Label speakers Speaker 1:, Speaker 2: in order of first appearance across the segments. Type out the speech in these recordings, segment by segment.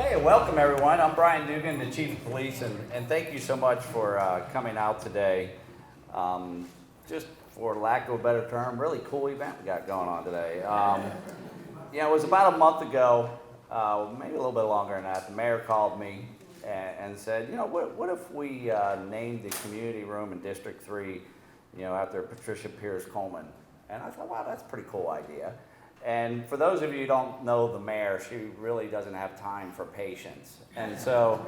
Speaker 1: Okay, welcome everyone. I'm Brian Dugan, the Chief of Police, and thank you so much for coming out today. Just for lack of a better term, really cool event we got going on today. It was about a month ago, maybe a little bit longer than that, the mayor called me and said, what if we named the community room in District 3, after Patricia Coleman. And I thought, wow, that's a pretty cool idea. And for those of you who don't know the mayor, she really doesn't have time for patience. And so,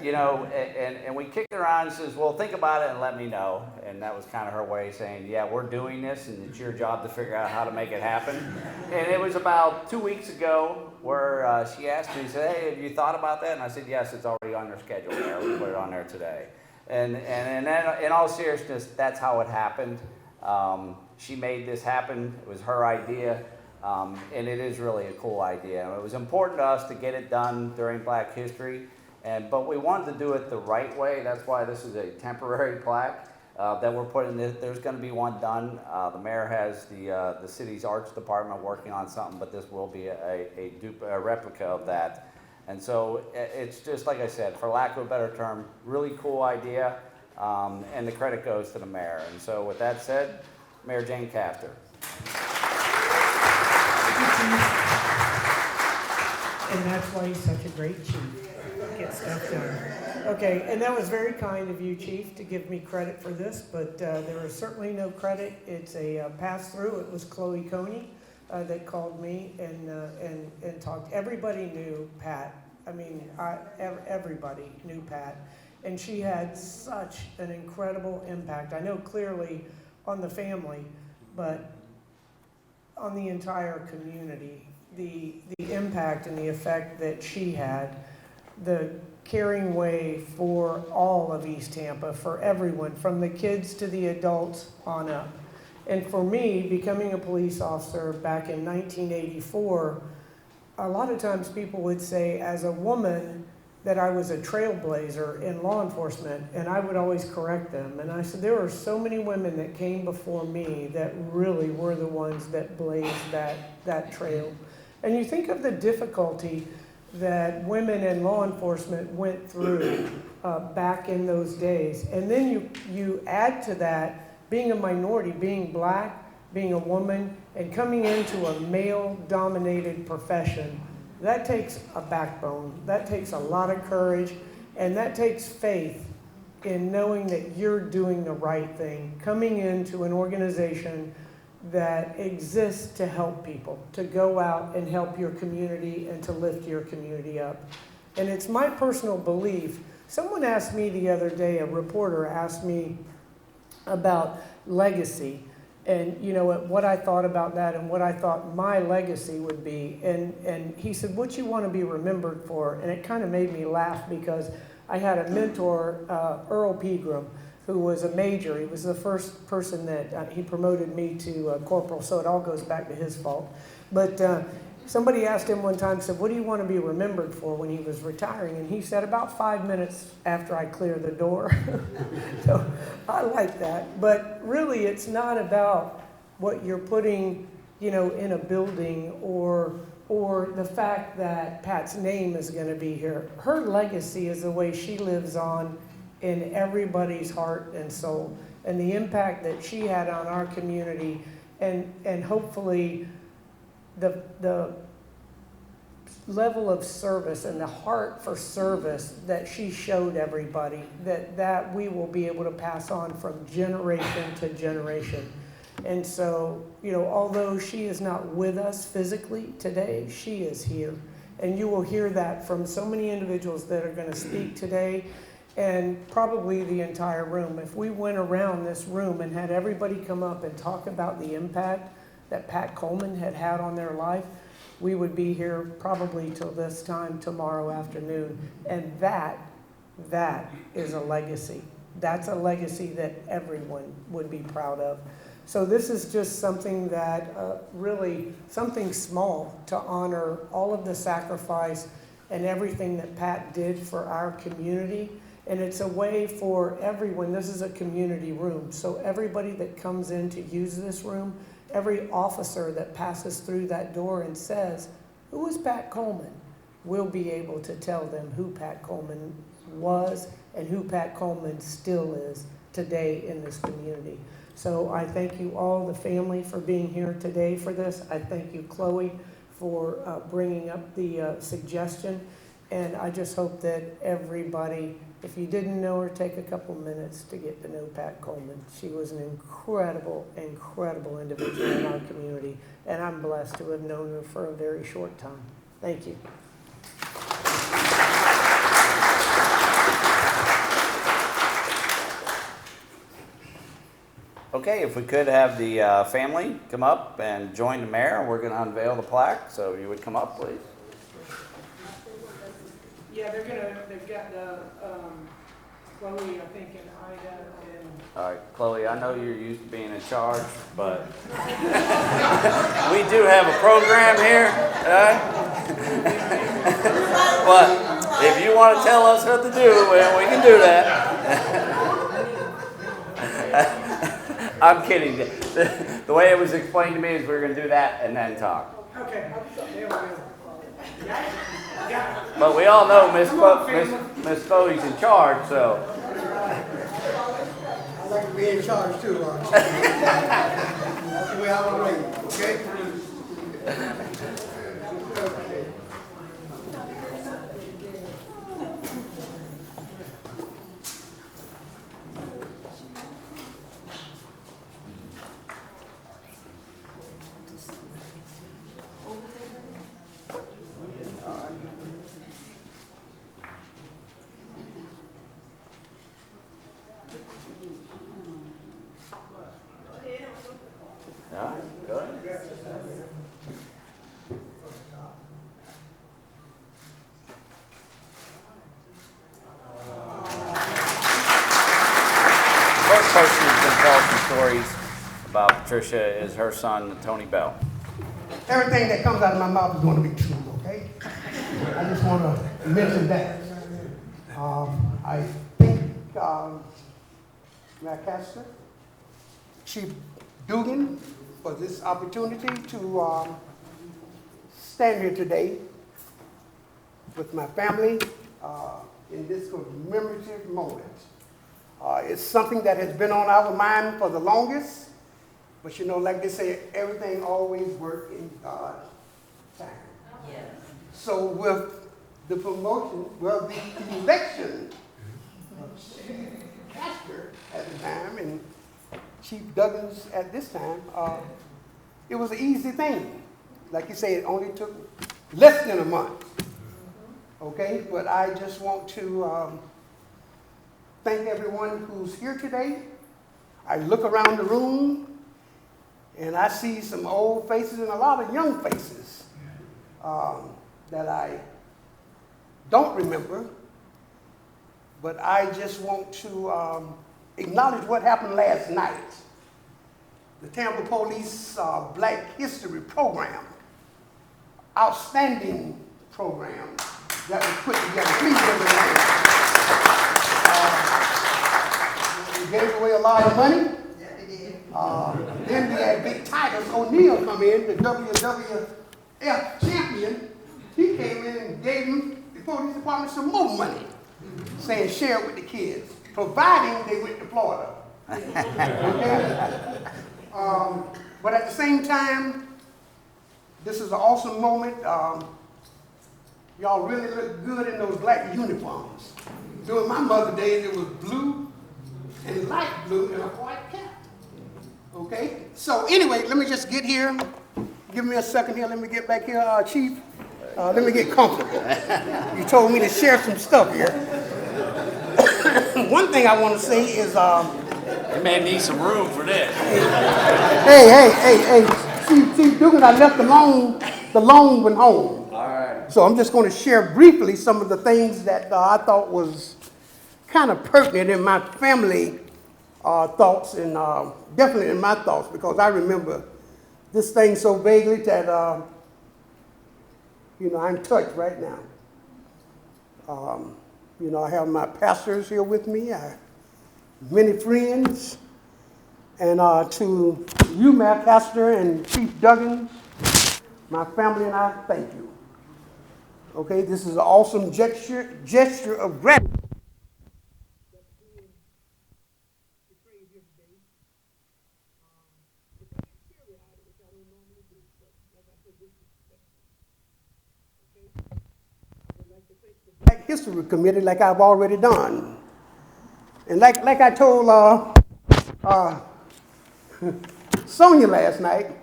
Speaker 1: and we kicked her around and says, well, think about it and let me know. And that was kind of her way of saying, yeah, we're doing this and it's your job to figure out how to make it happen. And it was about 2 weeks ago where she asked me, she said, hey, have you thought about that? And I said, yes, it's already on their schedule there. We put it on there today. And then in all seriousness, that's how it happened. She made this happen. It was her idea. And it is really a cool idea. It was important to us to get it done during Black History, but we wanted to do it the right way. That's why this is a temporary plaque that we're putting. There's going to be one done. The mayor has the city's arts department working on something, but this will be a replica of that. And so it's just like I said, for lack of a better term, really cool idea, and the credit goes to the mayor. And so with that said, Mayor Jane Cafter.
Speaker 2: And that's why he's such a great chief. Get stuff done. Okay, and that was very kind of you, Chief, to give me credit for this, but there is certainly no credit. It's a pass-through. It was Chloe Coney that called me and talked. Everybody knew Pat. I mean, everybody knew Pat. And she had such an incredible impact. I know clearly on the family, but on the entire community, the impact and the effect that she had, the caring way for all of East Tampa, for everyone, from the kids to the adults on up. And for me, becoming a police officer back in 1984, a lot of times people would say, as a woman, that I was a trailblazer in law enforcement, and I would always correct them. And I said, there are so many women that came before me that really were the ones that blazed that trail. And you think of the difficulty that women in law enforcement went through back in those days. And then you add to that being a minority, being black, being a woman, and coming into a male-dominated profession. That takes a backbone, that takes a lot of courage, and that takes faith in knowing that you're doing the right thing, coming into an organization that exists to help people, to go out and help your community and to lift your community up. And it's my personal belief. Someone asked me the other day, a reporter asked me about legacy. And what I thought about that and what I thought my legacy would be. And he said, what you want to be remembered for? And it kind of made me laugh because I had a mentor, Earl Pegram, who was a major. He was the first person that he promoted me to corporal, so it all goes back to his fault. But somebody asked him one time, said, what do you want to be remembered for when he was retiring? And he said, about 5 minutes after I clear the door. So I like that. But really, it's not about what you're putting, in a building or the fact that Pat's name is going to be here. Her legacy is the way she lives on in everybody's heart and soul, and the impact that she had on our community, and hopefully the level of service and the heart for service that she showed everybody, that we will be able to pass on from generation to generation. And so, although she is not with us physically today, she is here. And you will hear that from so many individuals that are going to speak today, and probably the entire room. If we went around this room and had everybody come up and talk about the impact that Pat Coleman had on their life, we would be here probably till this time tomorrow afternoon. And that is a legacy. That's a legacy that everyone would be proud of. So this is just something that really, something small to honor all of the sacrifice and everything that Pat did for our community. And it's a way for everyone. This is a community room. So everybody that comes in to use this room, every officer that passes through that door and says, who is Pat Coleman? we'll be able to tell them who Pat Coleman was and who Pat Coleman still is today in this community. So I thank you all, the family, for being here today for this. I thank you, Chloe, for bringing up the suggestion. And I just hope that everybody, if you didn't know her, take a couple minutes to get to know Pat Coleman. She was an incredible, incredible individual in our community. And I'm blessed to have known her for a very short time. Thank you.
Speaker 1: Okay, if we could have the family come up and join the mayor, we're going to unveil the plaque. So if you would come up, please.
Speaker 2: Yeah, they've got Chloe, I think, and Ida, and...
Speaker 1: All right, Chloe, I know you're used to being in charge, but we do have a program here, right? But if you want to tell us what to do, well, we can do that. I'm kidding. The way it was explained to me is we were going to do that and then talk.
Speaker 2: Okay, there we go.
Speaker 1: But we all know Miss Chloe's in charge, so.
Speaker 3: I like to be in charge too. That's the way I want to raise, okay?
Speaker 1: All right, go ahead. First person who's going to tell some stories about Patricia is her son, Tony Bell.
Speaker 3: Everything that comes out of my mouth is going to be true, okay? I just want to mention that. I think Mayor Castor, Chief Dugan, for this opportunity to stand here today with my family in this commemorative moment. It's something that has been on our mind for the longest, but you know, like they say, everything always works in God's time. Yes. So with the promotion, well, the election of Castor at the time and Chief Duggins at this time, it was an easy thing. Like you say, it only took less than a month. Okay, but I just want to thank everyone who's here today. I look around the room and I see some old faces and a lot of young faces that I don't remember, but I just want to acknowledge what happened last night. The Tampa Police Black History Program, outstanding program that was put together. Please give it a hand. We gave away a lot of money. Then we had Big Titus O'Neil come in, the WWF champion. He came in and gave him, the police department, some more money, saying share it with the kids, providing they went to Florida. Okay? But at the same time, this is an awesome moment. Y'all really look good in those black uniforms. During my mother's days, it was blue and light blue and a white cap. Okay? So anyway, let me just get here. Give me a second here. Let me get back here, Chief. Let me get comfortable. You told me to share some stuff here. One thing I want to say is...
Speaker 1: You may need some room for this.
Speaker 3: Hey. Chief Dugan, I left the loan one home.
Speaker 1: All right.
Speaker 3: So I'm just going to share briefly some of the things that I thought was kind of pertinent in my family thoughts and definitely in my thoughts, because I remember this thing so vaguely that, I'm touched right now. I have my pastors here with me, many friends, and to you, Mayor Castor and Chief Duggins, my family and I, thank you. Okay, this is an awesome gesture of gratitude. Black History Committee, like I've already done. And like I told Sonia last night,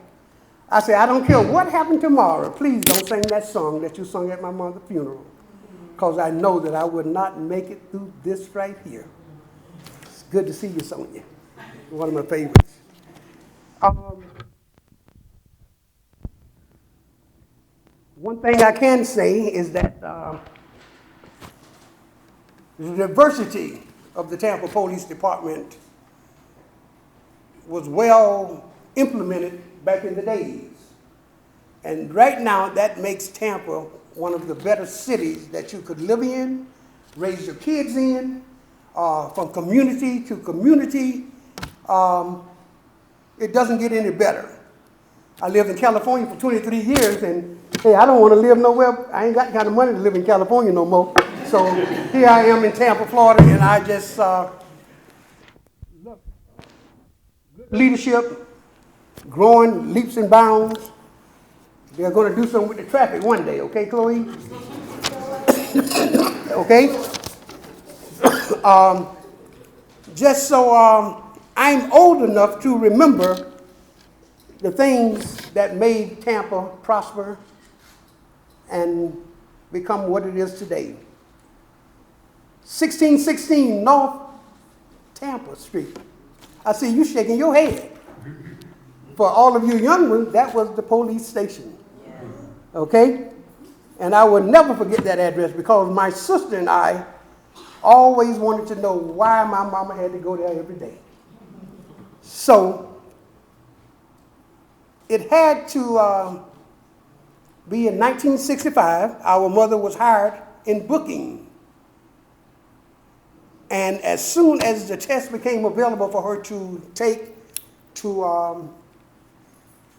Speaker 3: I said, I don't care what happened tomorrow, please don't sing that song that you sung at my mother's funeral, because I know that I would not make it through this right here. It's good to see you, Sonia. One of my favorites. One thing I can say is that the diversity of the Tampa Police Department was well implemented back in the days. And right now, that makes Tampa one of the better cities that you could live in, raise your kids in, from community to community. It doesn't get any better. I lived in California for 23 years, and hey, I don't want to live nowhere. I ain't got the kind of money to live in California no more. So here I am in Tampa, Florida, and I just look, leadership, growing leaps and bounds. They're going to do something with the traffic one day, okay, Chloe? Okay? Just so I'm old enough to remember the things that made Tampa prosper and become what it is today. 1616 North Tampa Street. I see you shaking your head. For all of you young ones, that was the police station. Okay? And I will never forget that address because my sister and I always wanted to know why my mama had to go there every day. So it had to be in 1965. Our mother was hired in booking. And as soon as the test became available for her to take to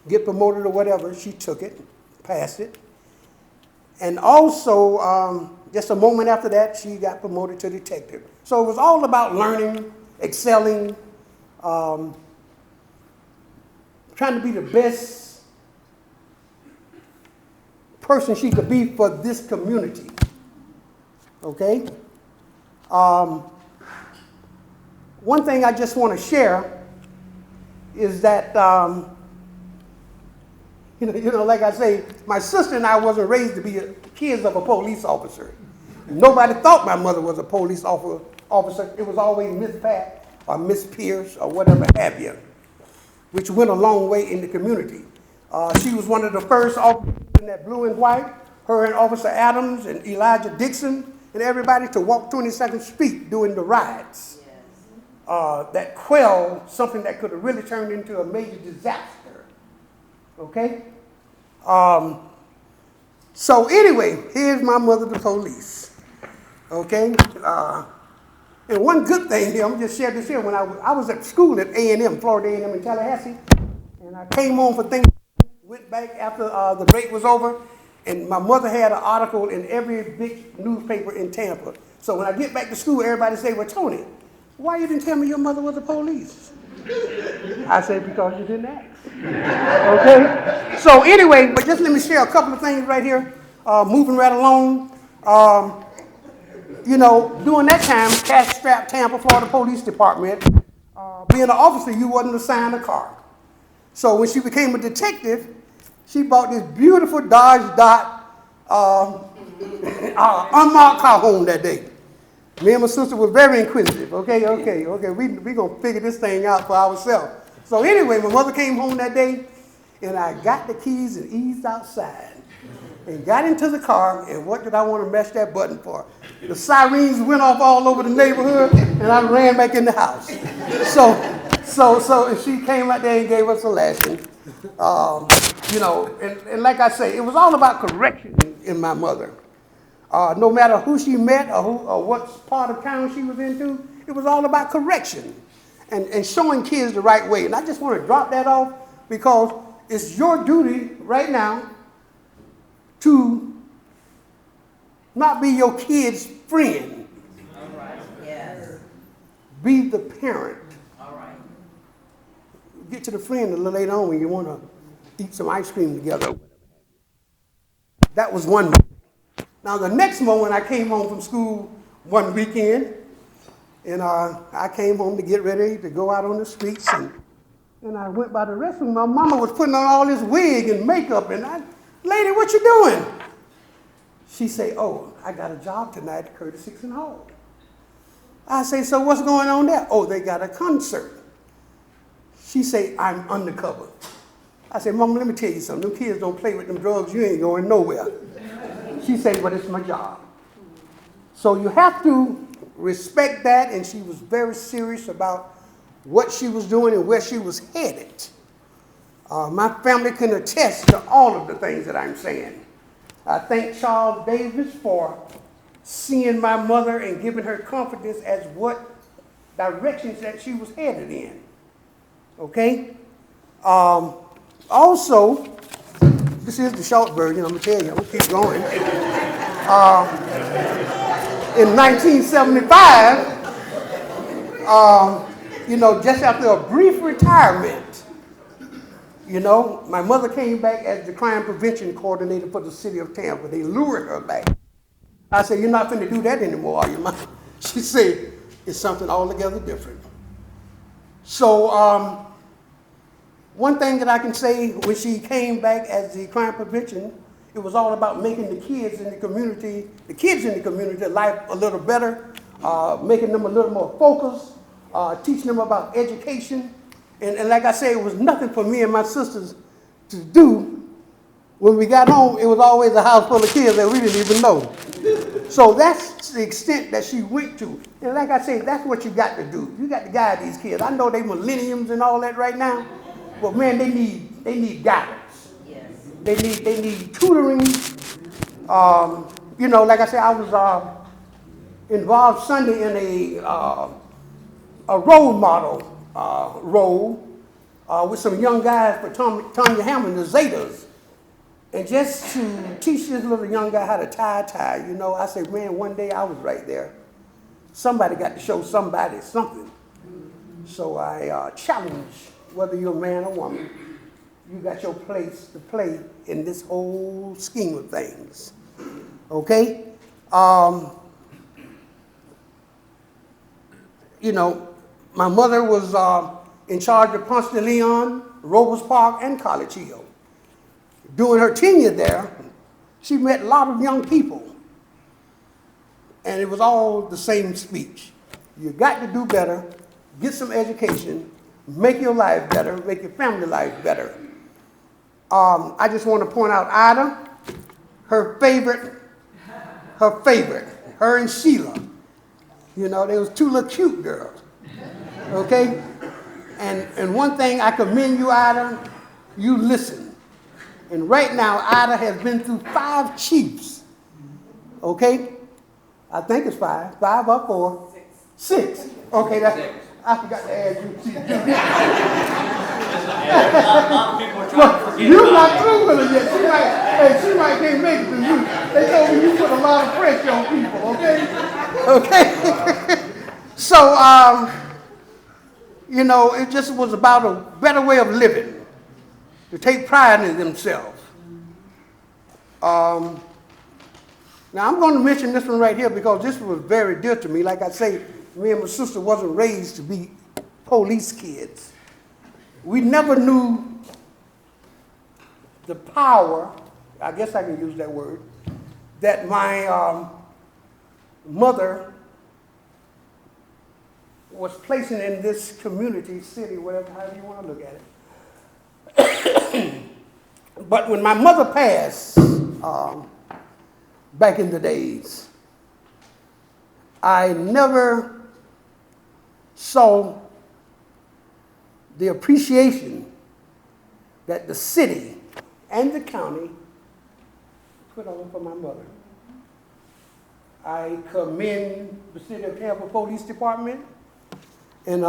Speaker 3: get promoted or whatever, she took it, passed it. And also, just a moment after that, she got promoted to detective. So it was all about learning, excelling, trying to be the best person she could be for this community. Okay? One thing I just want to share is that, like I say, my sister and I wasn't raised to be kids of a police officer. Nobody thought my mother was a police officer. It was always Miss Pat or Miss Pierce or whatever have you, which went a long way in the community. She was one of the first officers in that blue and white, her and Officer Adams and Elijah Dixon and everybody to walk 22nd Street during the riots. That quelled something that could have really turned into a major disaster. Okay? So anyway, here's my mother, the police. Okay? And one good thing here, I'm just sharing this here. When I was at school at A&M, Florida A&M in Tallahassee, and I came home for things, went back after the break was over, and my mother had an article in every big newspaper in Tampa. So when I get back to school, everybody say, well, Tony, why you didn't tell me your mother was the police? I said, because you didn't ask. Okay? So anyway, but just let me share a couple of things right here, moving right along. During that time, cash-strapped Tampa, Florida Police Department, being an officer, you wasn't assigned a car. So when she became a detective, she bought this beautiful Dodge Dot unmarked car home that day. Me and my sister were very inquisitive. Okay, we gonna figure this thing out for ourselves. So anyway, my mother came home that day, and I got the keys and eased outside and got into the car, and what did I want to mash that button for? The sirens went off all over the neighborhood, and I ran back in the house. So she came out there and gave us a lesson. And like I say, it was all about correction in my mother. No matter who she met or what part of town she was into, it was all about correction and showing kids the right way. And I just want to drop that off because it's your duty right now to not be your kid's friend.
Speaker 4: All right. Yes.
Speaker 3: Be the parent.
Speaker 4: All right.
Speaker 3: Get to the friend a little later on when you want to eat some ice cream together. That was one moment. Now the next moment, I came home from school one weekend, and I came home to get ready to go out on the streets, and I went by the restroom. My mama was putting on all this wig and makeup, and lady, what you doing? She said, oh, I got a job tonight at Curtis Sixon Hall. I say, so what's going on there? Oh, they got a concert. She say, I'm undercover. I said, Mama, let me tell you something. Them kids don't play with them drugs. You ain't going nowhere. She said, but it's my job. So you have to respect that, and she was very serious about what she was doing and where she was headed. My family can attest to all of the things that I'm saying. I thank Charles Davis for seeing my mother and giving her confidence as what directions that she was headed in. Okay? Also, this is the short version, I'm going to tell you, I'm going to keep going. In 1975, just after a brief retirement, my mother came back as the crime prevention coordinator for the city of Tampa. They lured her back. I said, you're not going to do that anymore, are you, Ma? She said, it's something altogether different. So, one thing that I can say, when she came back as the crime prevention, it was all about making the kids in the community life a little better, making them a little more focused, teaching them about education. And like I said, it was nothing for me and my sisters to do. When we got home, it was always a house full of kids that we didn't even know. So that's the extent that she went to. And like I said, that's what you got to do. You got to guide these kids. I know they millenniums and all that right now, but man, they need guidance.
Speaker 4: Yes.
Speaker 3: They need tutoring. Like I said, I was involved Sunday in a role model role with some young guys for Tanya Hammond, the Zetas. And just to teach this little young guy how to tie a tie, I said, man, one day I was right there. Somebody got to show somebody something. So I challenge, whether you're a man or woman, you got your place to play in this whole scheme of things. Okay? My mother was in charge of Ponce de Leon, Robles Park, and College Hill. During her tenure there, she met a lot of young people. And it was all the same speech. You got to do better, get some education, make your life better, make your family life better. I just want to point out Ida, her favorite, her and Sheila. They was two little cute girls. Okay? And one thing I commend you, Ida, you listen. And right now, Ida has been through 5 chiefs. Okay? I think it's 5. 5 or 4? 6. Okay, that's 6. I forgot to add you. You're not through with her yet. She might can't make it to you. They told me you put a lot of pressure on people, okay? Okay? So, it just was about a better way of living, to take pride in themselves. Now, I'm going to mention this one right here because this was very dear to me. Like I say, me and my sister wasn't raised to be police kids. We never knew the power, I guess I can use that word, that my mother was placing in this community, city, whatever, however you want to look at it. But when my mother passed, back in the days, I never saw the appreciation that the city and the county put on for my mother. I commend the City of Tampa Police Department. And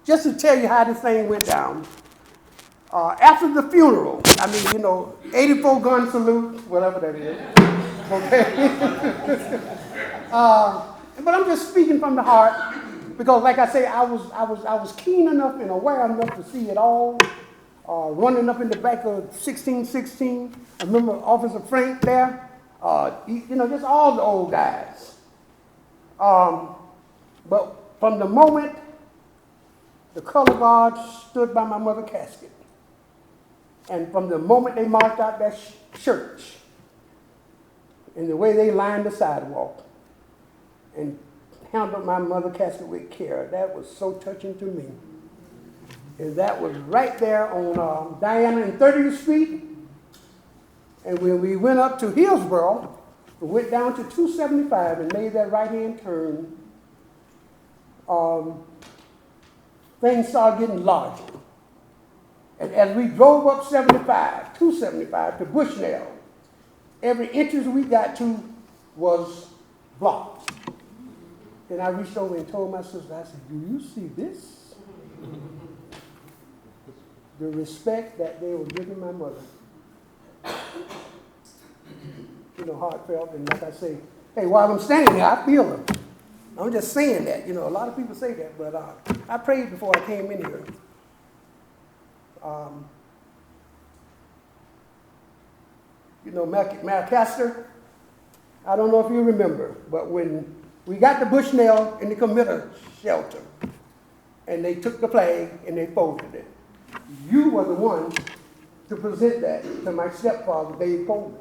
Speaker 3: just to tell you how this thing went down, after the funeral, 84 gun salute, whatever that is, Okay? But I'm just speaking from the heart because, like I say, I was keen enough and aware enough to see it all. Running up in the back of 1616, I remember Officer Frank there. Just all the old guys. But from the moment the color guard stood by my mother's casket, and from the moment they marked out that church, and the way they lined the sidewalk and handled my mother's casket with care, that was so touching to me. And that was right there on Diana and 30th Street. And when we went up to Hillsborough, we went down to 275 and made that right-hand turn, things started getting larger. And as we drove up 275 to Bushnell, every entrance we got to was blocked. And I reached over and told my sister, I said, do you see this? The respect that they were giving my mother. Heartfelt, and like I say, hey, while I'm standing here, I feel them. I'm just saying that. A lot of people say that, but I prayed before I came in here. Malcaster, I don't know if you remember, but when we got to Bushnell in the committer shelter, and they took the flag and they folded it, you were the one to present that to my stepfather, Dave Coleman.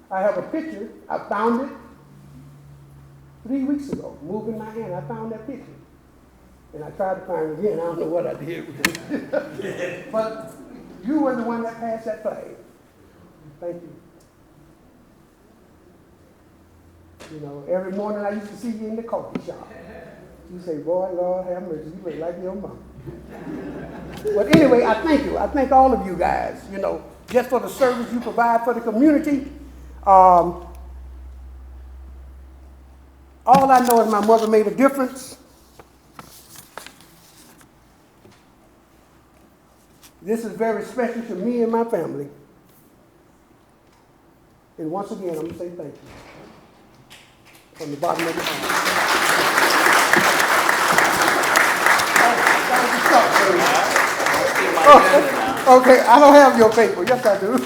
Speaker 3: I have a picture. I found it 3 weeks ago, moving my hand. I found that picture. And I tried to find it again. I don't know what I did with it. But you were the one that passed that flag. Thank you. Every morning I used to see you in the coffee shop. You say, boy, Lord have mercy, you look like your mom. But anyway, I thank you. I thank all of you guys, just for the service you provide for the community. All I know is my mother made a difference. This is very special to me and my family. And once again, I'm going to say thank you. From the bottom of the heart. Okay, I don't have your paper. Yes, I do.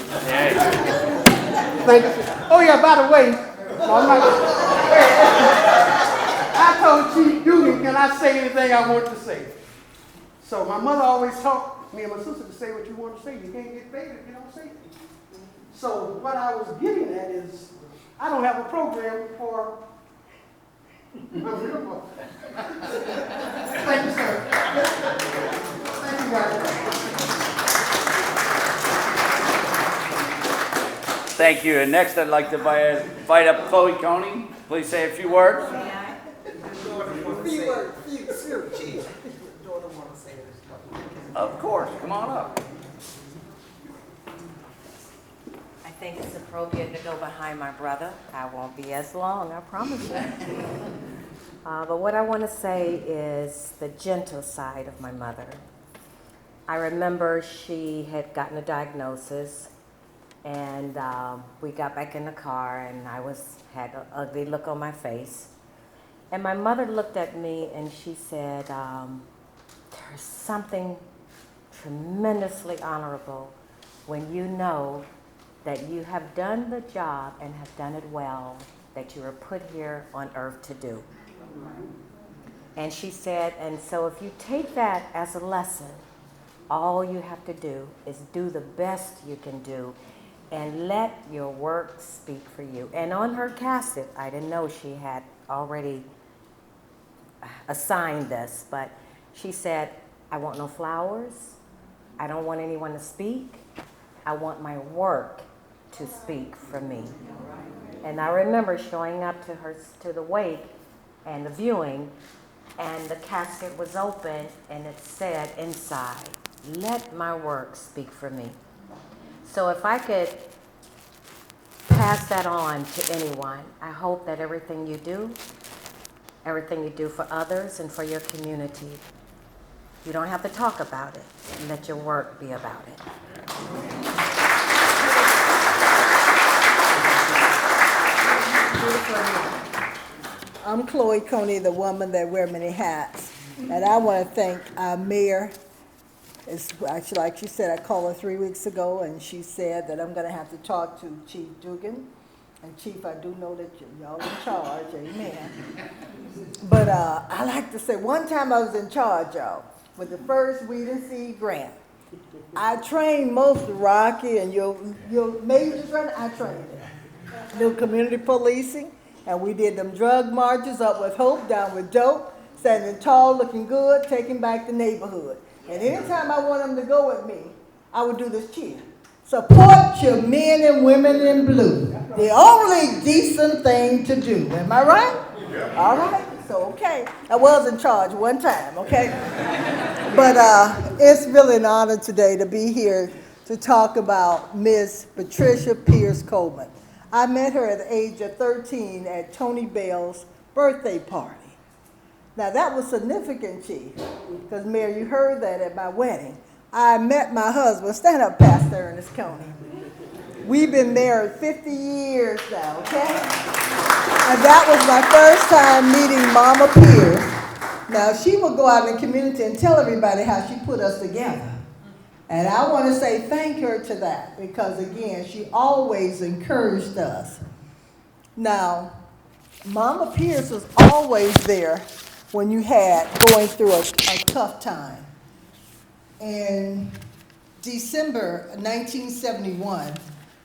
Speaker 3: Thank you. Oh, yeah, by the way, I told Chief Dugan, can I say anything I want to say? So my mother always taught me and my sister to say what you want to say. You can't get paid if you don't say it. So what I was getting at is, I don't have a program for my real mother. Thank you, sir. Thank you, guys.
Speaker 1: Thank you. And next, I'd like to invite up Chloe Coney. Please say a few words. Of course. Come on up.
Speaker 4: I think it's appropriate to go behind my brother. I won't be as long, I promise you. But what I want to say is the gentle side of my mother. I remember she had gotten a diagnosis, and we got back in the car, and I had an ugly look on my face. And my mother looked at me and she said, there's something tremendously honorable when you know that you have done the job and have done it well that you were put here on earth to do. And she said, and so if you take that as a lesson, all you have to do is do the best you can do and let your work speak for you. And on her casket, I didn't know she had already assigned this, but she said, I want no flowers. I don't want anyone to speak. I want my work to speak for me. And I remember showing up to the wake and the viewing, and the casket was open, and it said inside, let my work speak for me. So if I could pass that on to anyone, I hope that everything you do for others and for your community, you don't have to talk about it. Let your work be about it.
Speaker 5: I'm Chloe Coney, the woman that wear many hats. And I want to thank our mayor. It's actually, like she said, I called her 3 weeks ago, and she said that I'm going to have to talk to Chief Dugan. And Chief, I do know that y'all in charge, amen. But I like to say, one time I was in charge, y'all, with the first Weed and Seed grant. I trained most of Rocky and your majors, right? I trained them. Do community policing, and we did them drug marches, up with hope, down with dope, standing tall, looking good, taking back the neighborhood. And anytime I want them to go with me, I would do this cheer. Support your men and women in blue. The only decent thing to do. Am I right? Yeah. All right. So, okay. I was in charge one time, okay? But it's really an honor today to be here to talk about Miss Patricia Pierce Coleman. I met her at the age of 13 at Tony Bell's birthday party. Now, that was significant, Chief, because, Mayor, you heard that at my wedding. I met my husband, stand up, Pastor Ernest Coney. We've been married 50 years now, okay? And that was my first time meeting Mama Pierce. Now, she would go out in the community and tell everybody how she put us together. And I want to say thank her to that, because, again, she always encouraged us. Now, Mama Pierce was always there when you had going through a tough time. In December 1971,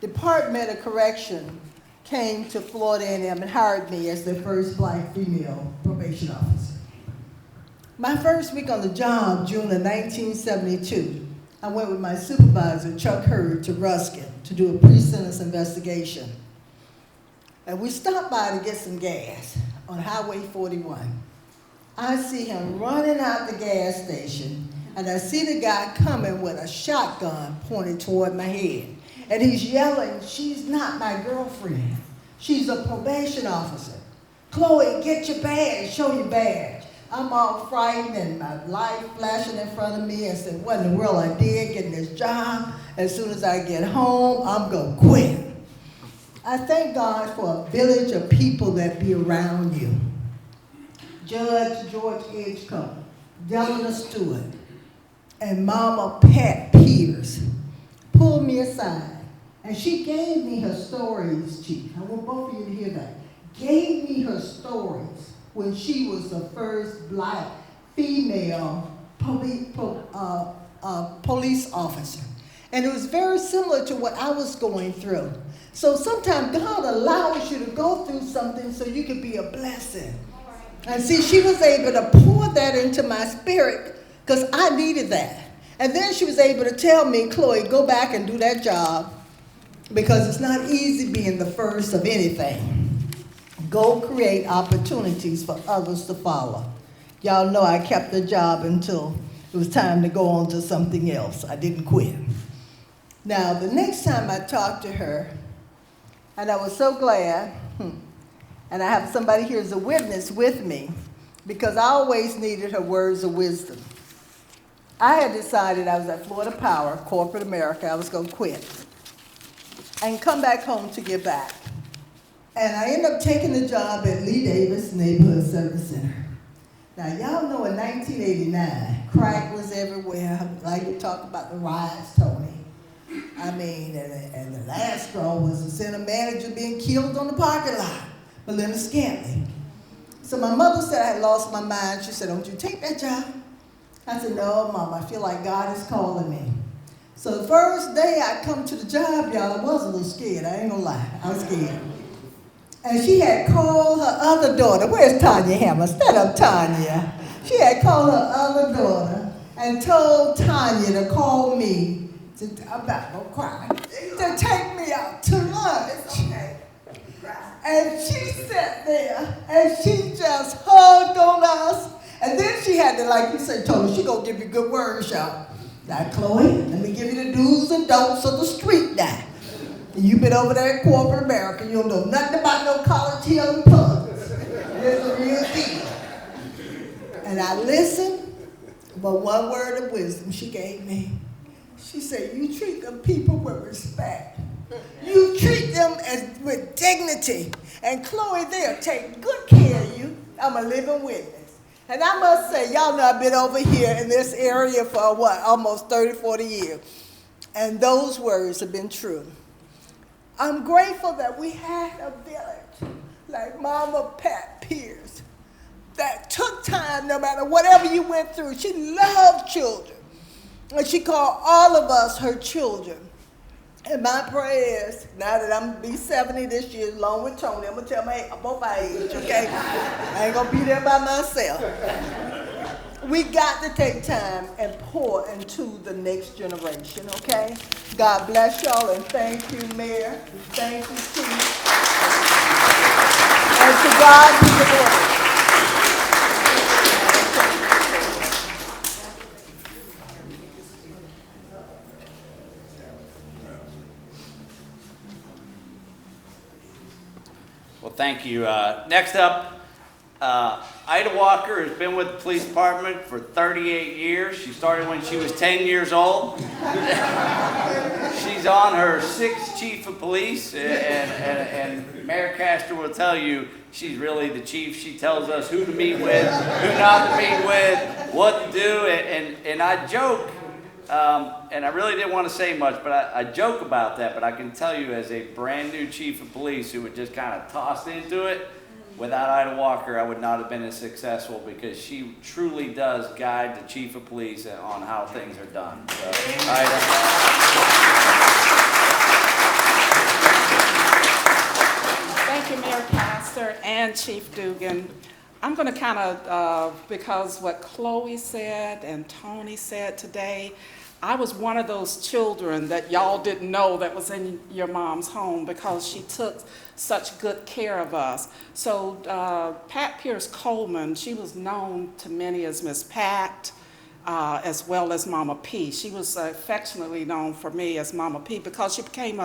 Speaker 5: Department of Correction came to Florida A&M and hired me as their first black female probation officer. My first week on the job, June of 1972, I went with my supervisor, Chuck Hurd, to Ruskin to do a pre-sentence investigation. And we stopped by to get some gas on Highway 41. I see him running out the gas station, and I see the guy coming with a shotgun pointed toward my head. And he's yelling, "She's not my girlfriend. She's a probation officer. Chloe, get your badge, show your badge." I'm all frightened and my light flashing in front of me and said, what in the world I did getting this job? As soon as I get home, I'm gonna quit. I thank God for a village of people that be around you. Judge George Edgecombe, Delana Stewart, and Mama Pat Peters pulled me aside. And she gave me her stories, Chief. I want both of you to hear that. Gave me her stories when she was the first black female police officer. And it was very similar to what I was going through. So sometimes God allows you to go through something so you can be a blessing. And see, she was able to pour that into my spirit because I needed that. And then she was able to tell me, Chloe, go back and do that job because it's not easy being the first of anything. Go create opportunities for others to follow. Y'all know I kept the job until it was time to go on to something else. I didn't quit. Now, the next time I talked to her, and I was so glad, and I have somebody here as a witness with me, because I always needed her words of wisdom. I had decided I was at Florida Power, corporate America, I was going to quit and come back home to give back. And I ended up taking the job at Lee Davis Neighborhood Service Center. Now, y'all know in 1989, crack was everywhere. I like to talk about the riots, Tony. I mean, and the last straw was the center manager being killed on the parking lot, Melinda Scantley. So my mother said I had lost my mind. She said, don't you take that job? I said, no, Mom, I feel like God is calling me. So the first day I come to the job, y'all, I was a little scared. I ain't gonna lie, I was scared. And she had called her other daughter. Where's Tanya Hammer? Stand up, Tanya. She had called her other daughter and told Tanya to call me. I'm not gonna cry. To take me out to lunch. And she sat there and she just hugged on us. And then she had to, like you said, told her, she gonna give you good words, y'all. Now, Chloe, let me give you the do's and don'ts of the street now. You've been over there in corporate America, you don't know nothing about no college hill and pugs. It's a real deal. And I listened, but one word of wisdom she gave me. She said, you treat the people with respect. You treat them with dignity. And Chloe, they'll take good care of you. I'm a living witness. And I must say, y'all know I've been over here in this area for what, almost 30, 40 years. And those words have been true. I'm grateful that we had a village like Mama Pat Pierce that took time no matter whatever you went through. She loved children. And she called all of us her children. And my prayer is, now that I'm going to be 70 this year, along with Tony, I'm going to tell both our age, okay? I ain't going to be there by myself. We got to take time and pour into the next generation, okay? God bless y'all, and thank you, Mayor. Thank you, Chief. And to God be the glory.
Speaker 1: Well, thank you. Next up, Ida Walker has been with the police department for 38 years. She started when she was 10 years old. She's on her 6th chief of police, and Mayor Castor will tell you she's really the chief. She tells us who to meet with, who not to meet with, what to do, and I joke, and I really didn't want to say much, but I joke about that, but I can tell you as a brand new chief of police who would just kind of tossed into it, without Ida Walker, I would not have been as successful because she truly does guide the chief of police on how things are done. So, Ida.
Speaker 6: Thank you, Mayor Castor and Chief Dugan. I'm going to kind of, because what Chloe said and Tony said today, I was one of those children that y'all didn't know that was in your mom's home because she took such good care of us. So Pat Pierce Coleman, she was known to many as Miss Pat, as well as Mama P. She was affectionately known for me as Mama P because she became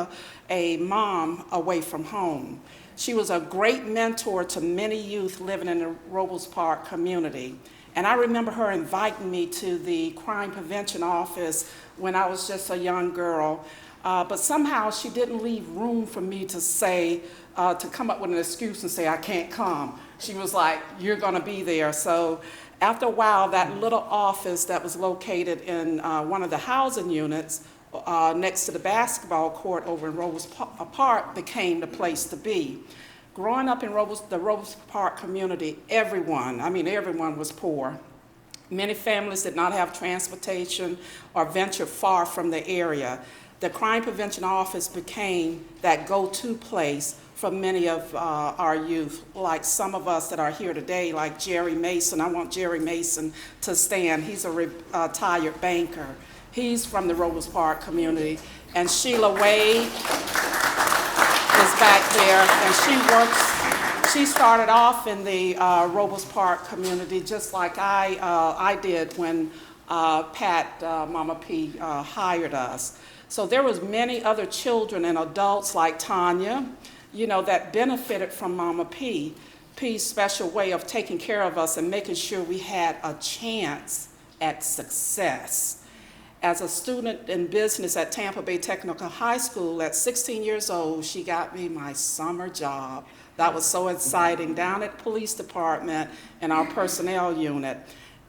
Speaker 6: a mom away from home. She was a great mentor to many youth living in the Robles Park community. And I remember her inviting me to the crime prevention office when I was just a young girl. But somehow she didn't leave room for me to say, to come up with an excuse and say, I can't come. She was like, you're gonna be there. So after a while, that little office that was located in one of the housing units next to the basketball court over in Robles Park became the place to be. Growing up in the Robles Park community, everyone was poor. Many families did not have transportation or venture far from the area. The crime prevention office became that go-to place for many of our youth, like some of us that are here today, like Jerry Mason. I want Jerry Mason to stand. He's a retired banker. He's from the Robles Park community. And Sheila Wade is back there, and she started off in the Robles Park community just like I did when Mama P hired us. So there was many other children and adults like Tanya, that benefited from Mama P's special way of taking care of us and making sure we had a chance at success. As a student in business at Tampa Bay Technical High School at 16 years old, she got me my summer job. That was so exciting, down at the police department in our personnel unit.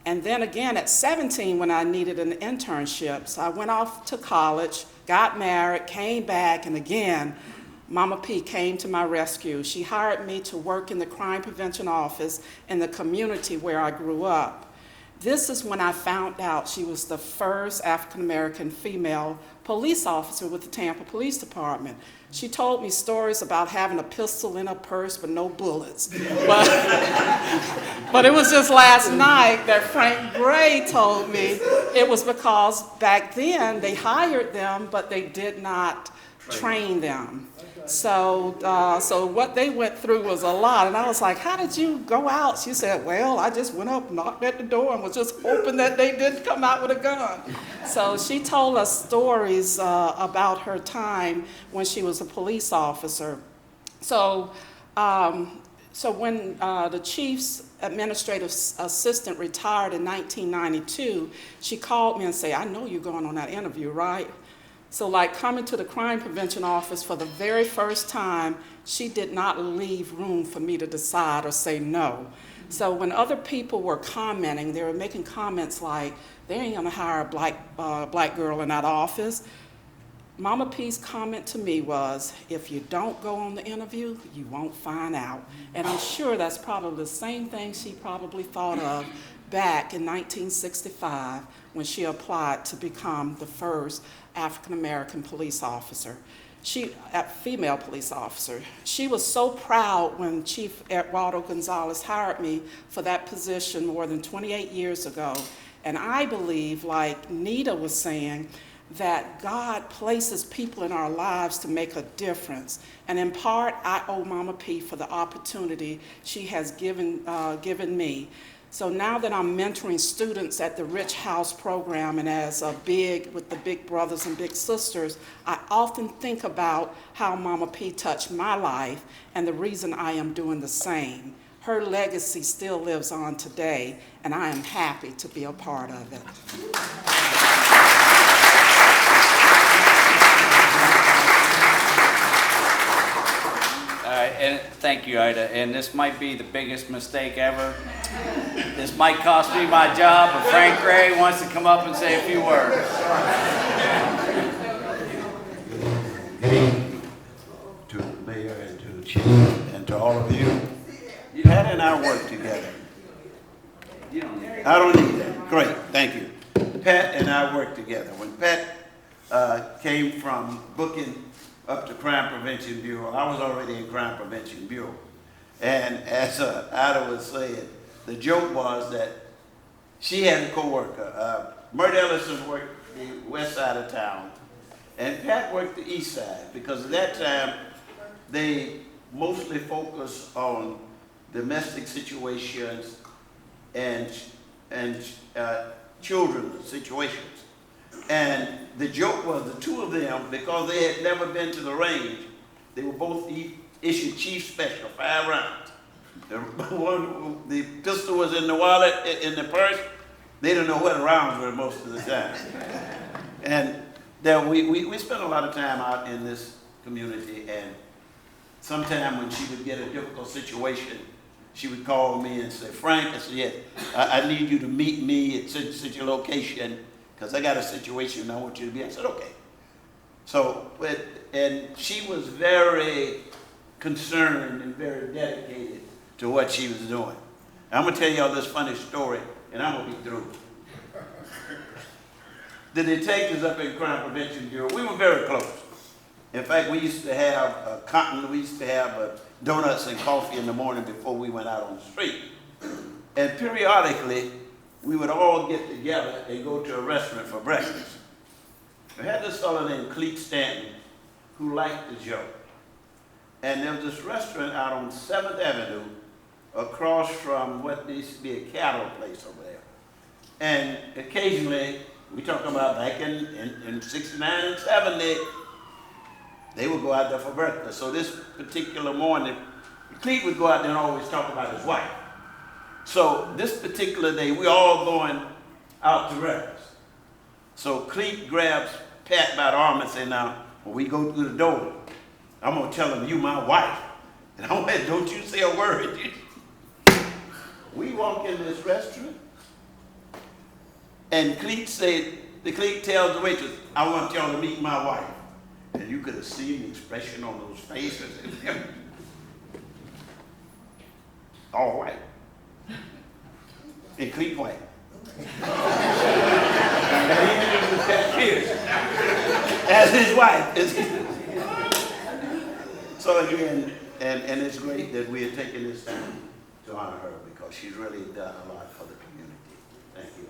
Speaker 6: And then again at 17 when I needed an internship, so I went off to college, got married, came back, and again, Mama P came to my rescue. She hired me to work in the crime prevention office in the community where I grew up. This is when I found out she was the first African-American female police officer with the Tampa Police Department. She told me stories about having a pistol in her purse but no bullets. But it was just last night that Frank Gray told me it was because back then they hired them, but they did not train them. So what they went through was a lot, and I was like, how did you go out? She said, well, I just went up, knocked at the door, and was just hoping that they didn't come out with a gun. So she told us stories about her time when she was a police officer. So when the chief's administrative assistant retired in 1992, she called me and said, I know you're going on that interview, right? So like coming to the crime prevention office for the very first time, she did not leave room for me to decide or say no. So when other people were commenting, they were making comments like, they ain't gonna hire a black girl in that office. Mama P's comment to me was, if you don't go on the interview, you won't find out. And I'm sure that's probably the same thing she probably thought of back in 1965 when she applied to become the first African-American police officer. Female police officer. She was so proud when Chief Eduardo Gonzalez hired me for that position more than 28 years ago. And I believe, like Nita was saying, that God places people in our lives to make a difference. And in part, I owe Mama P for the opportunity she has given me. So now that I'm mentoring students at the Rich House program and with the big brothers and big sisters, I often think about how Mama P touched my life and the reason I am doing the same. Her legacy still lives on today, and I am happy to be a part of it.
Speaker 1: And thank you, Ida. And this might be the biggest mistake ever. This might cost me my job, but Frank Gray wants to come up and say a few words.
Speaker 7: Good evening to the mayor and to the chief and to all of you. Pat and I work together. I don't need that. Great, thank you. Pat and I work together. When Pat came from booking up to Crime Prevention Bureau, I was already in Crime Prevention Bureau. And as Ida was saying, the joke was that she had a co-worker. Mert Ellison worked the west side of town, and Pat worked the east side, because at that time, they mostly focused on domestic situations and children's situations. And the joke was the two of them, because they had never been to the range, they were both issued chief special, 5 rounds. The pistol was in the wallet, in the purse. They didn't know where the rounds were most of the time. And then we spent a lot of time out in this community, and sometime when she would get a difficult situation, she would call me and say, Frank, I said, yes, I need you to meet me at such a location, because I got a situation and I want you to be. I said, okay. So, and she was very concerned and very dedicated to what she was doing. I'm going to tell y'all this funny story, and I'm going to be through. The detectives up in Crime Prevention Bureau, we were very close. In fact, we used to have we used to have donuts and coffee in the morning before we went out on the street. And periodically, we would all get together and go to a restaurant for breakfast. We had this fellow named Cleet Stanton who liked the joke. And there was this restaurant out on 7th Avenue across from what used to be a cattle place over there. And occasionally, we talk about back in 69 and 70, they would go out there for breakfast. So this particular morning, Cleet would go out there and always talk about his wife. So this particular day, we're all going out to breakfast. So Cleet grabs Pat by the arm and says, now, when we go through the door, I'm going to tell him you my wife. And I'm like, don't you say a word. We walk in this restaurant, and Cleet tells the waitress, I want y'all to meet my wife. And you could have seen the expression on those faces. All right. And Cleet white. And he introduced Pat Pierce as his wife. So again, and it's great that we are taking this time to honor her, because she's really done a lot for the community. Thank you.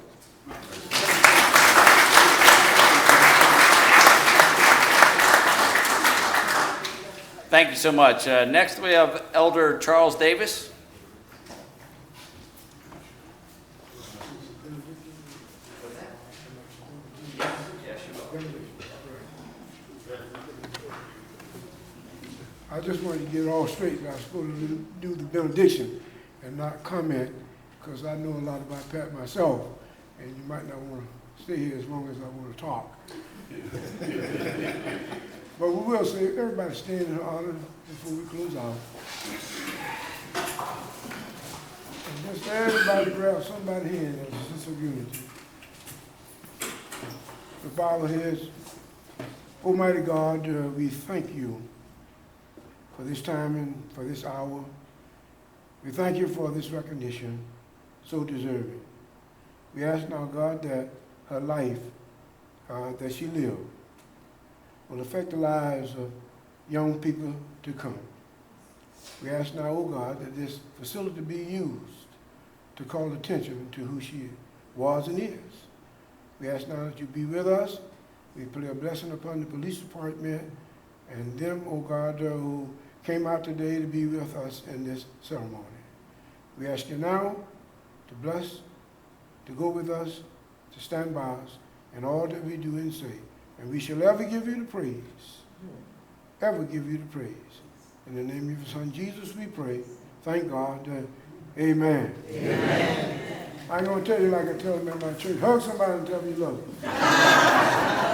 Speaker 1: Thank you so much. Next, we have Elder Charles Davis.
Speaker 8: I just wanted to get it all straight. I was supposed to do the benediction and not comment, because I know a lot about Pat myself, and you might not want to stay here as long as I want to talk. But we will say, everybody stand in honor before we close out. And Just everybody grab somebody's hand as a sense of unity. The bow our heads. Almighty God, we thank you for this time and for this hour. We thank you for this recognition, so deserving. We ask now, God, that her life that she lived will affect the lives of young people to come. We ask now, oh God, that this facility be used to call attention to who she was and is. We ask now that you be with us. We pray a blessing upon the police department and them, oh God, who came out today to be with us in this ceremony. We ask you now to bless, to go with us, to stand by us in all that we do and say. And we shall ever give you the praise. Ever give you the praise. In the name of your Son, Jesus, we pray. Thank God. Amen. Amen. I ain't going to tell you like I tell them in my church. Hug somebody and tell them you love them.